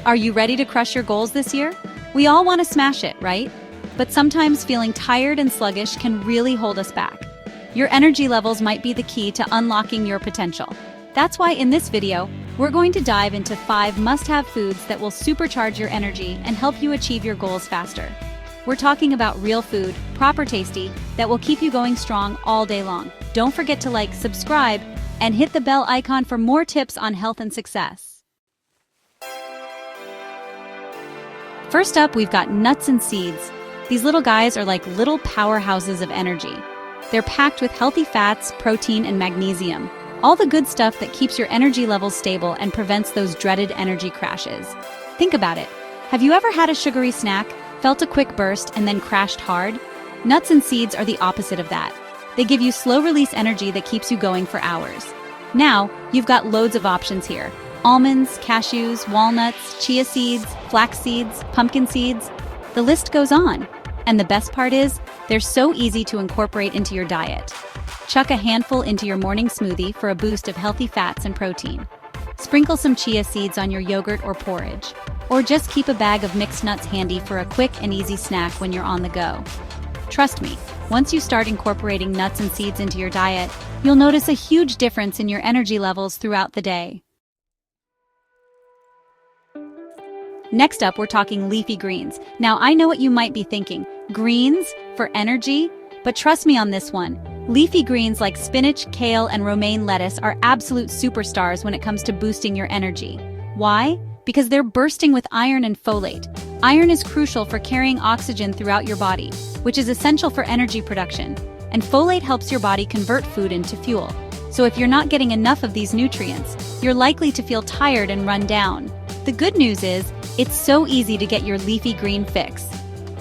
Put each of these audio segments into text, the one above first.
Are you ready to crush your goals this year? We all want to smash it, right? But sometimes feeling tired and sluggish can really hold us back. Your energy levels might be the key to unlocking your potential. That's why in this video, we're going to dive into 5 must-have foods that will supercharge your energy and help you achieve your goals faster. We're talking about real food, proper tasty, that will keep you going strong all day long. Don't forget to like, subscribe, and hit the bell icon for more tips on health and success. First up, we've got nuts and seeds. These little guys are like little powerhouses of energy. They're packed with healthy fats, protein, and magnesium. All the good stuff that keeps your energy levels stable and prevents those dreaded energy crashes. Think about it. Have you ever had a sugary snack, felt a quick burst, and then crashed hard? Nuts and seeds are the opposite of that. They give you slow-release energy that keeps you going for hours. Now, you've got loads of options here. Almonds, cashews, walnuts, chia seeds, flax seeds, pumpkin seeds. The list goes on. And the best part is, they're so easy to incorporate into your diet. Chuck a handful into your morning smoothie for a boost of healthy fats and protein. Sprinkle some chia seeds on your yogurt or porridge. Or just keep a bag of mixed nuts handy for a quick and easy snack when you're on the go. Trust me, once you start incorporating nuts and seeds into your diet, you'll notice a huge difference in your energy levels throughout the day. Next up, we're talking leafy greens. Now, I know what you might be thinking. Greens for energy? But trust me on this one. Leafy greens like spinach, kale, and romaine lettuce are absolute superstars when it comes to boosting your energy. Why? Because they're bursting with iron and folate. Iron is crucial for carrying oxygen throughout your body, which is essential for energy production. And folate helps your body convert food into fuel. So if you're not getting enough of these nutrients, you're likely to feel tired and run down. The good news is, it's so easy to get your leafy green fix.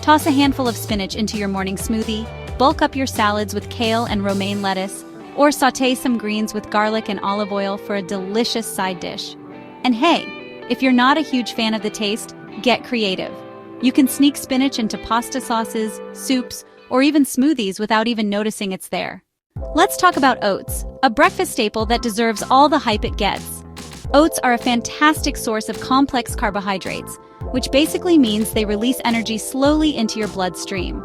Toss a handful of spinach into your morning smoothie, bulk up your salads with kale and romaine lettuce, or sauté some greens with garlic and olive oil for a delicious side dish. And hey, if you're not a huge fan of the taste, get creative. You can sneak spinach into pasta sauces, soups, or even smoothies without even noticing it's there. Let's talk about oats, a breakfast staple that deserves all the hype it gets. Oats are a fantastic source of complex carbohydrates, which basically means they release energy slowly into your bloodstream.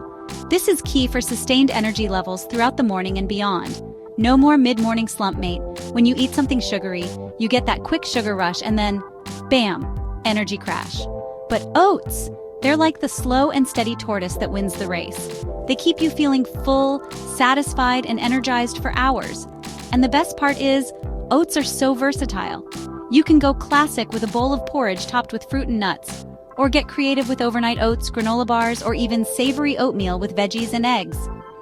This is key for sustained energy levels throughout the morning and beyond. No more mid-morning slump, mate. When you eat something sugary, you get that quick sugar rush and then, bam, energy crash. But oats, they're like the slow and steady tortoise that wins the race. They keep you feeling full, satisfied, and energized for hours. And the best part is, oats are so versatile. You can go classic with a bowl of porridge topped with fruit and nuts, or get creative with overnight oats, granola bars, or even savory oatmeal with veggies and eggs.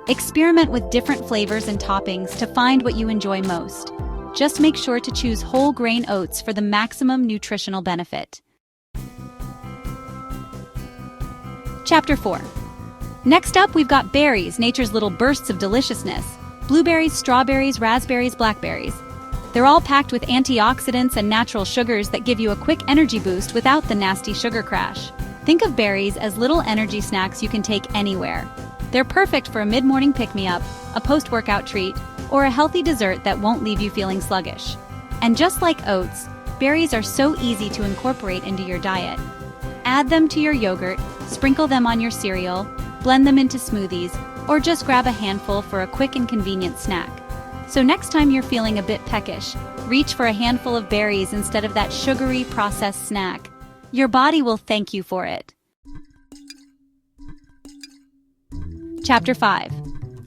Experiment with different flavors and toppings to find what you enjoy most. Just make sure to choose whole grain oats for the maximum nutritional benefit. Chapter 4. Next up, we've got berries, nature's little bursts of deliciousness. Blueberries, strawberries, raspberries, blackberries. They're all packed with antioxidants and natural sugars that give you a quick energy boost without the nasty sugar crash. Think of berries as little energy snacks you can take anywhere. They're perfect for a mid-morning pick-me-up, a post-workout treat, or a healthy dessert that won't leave you feeling sluggish. And just like oats, berries are so easy to incorporate into your diet. Add them to your yogurt, sprinkle them on your cereal, blend them into smoothies, or just grab a handful for a quick and convenient snack. So next time you're feeling a bit peckish, reach for a handful of berries instead of that sugary processed snack. Your body will thank you for it. Chapter 5.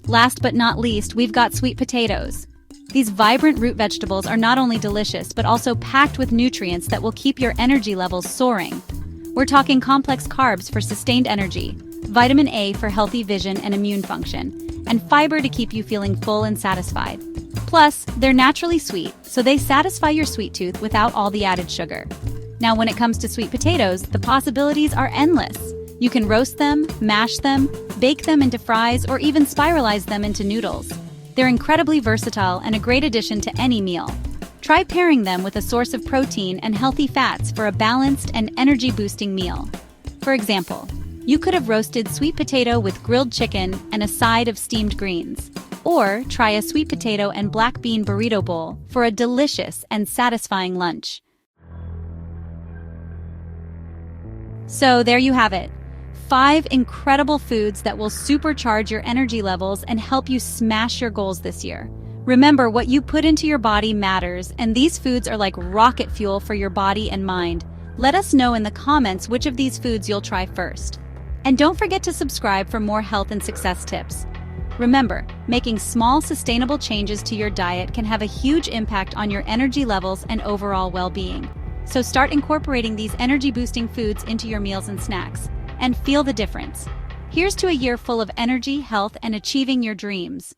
Last but not least, we've got sweet potatoes. These vibrant root vegetables are not only delicious, but also packed with nutrients that will keep your energy levels soaring. We're talking complex carbs for sustained energy, vitamin A for healthy vision and immune function, and fiber to keep you feeling full and satisfied. Plus, they're naturally sweet, so they satisfy your sweet tooth without all the added sugar. Now, when it comes to sweet potatoes, the possibilities are endless. You can roast them, mash them, bake them into fries, or even spiralize them into noodles. They're incredibly versatile and a great addition to any meal. Try pairing them with a source of protein and healthy fats for a balanced and energy-boosting meal. For example, you could have roasted sweet potato with grilled chicken and a side of steamed greens. Or try a sweet potato and black bean burrito bowl for a delicious and satisfying lunch. So there you have it. 5 incredible foods that will supercharge your energy levels and help you smash your goals this year. Remember, what you put into your body matters, and these foods are like rocket fuel for your body and mind. Let us know in the comments which of these foods you'll try first. And don't forget to subscribe for more health and success tips. Remember, making small, sustainable changes to your diet can have a huge impact on your energy levels and overall well-being. So start incorporating these energy-boosting foods into your meals and snacks, and feel the difference. Here's to a year full of energy, health, and achieving your dreams.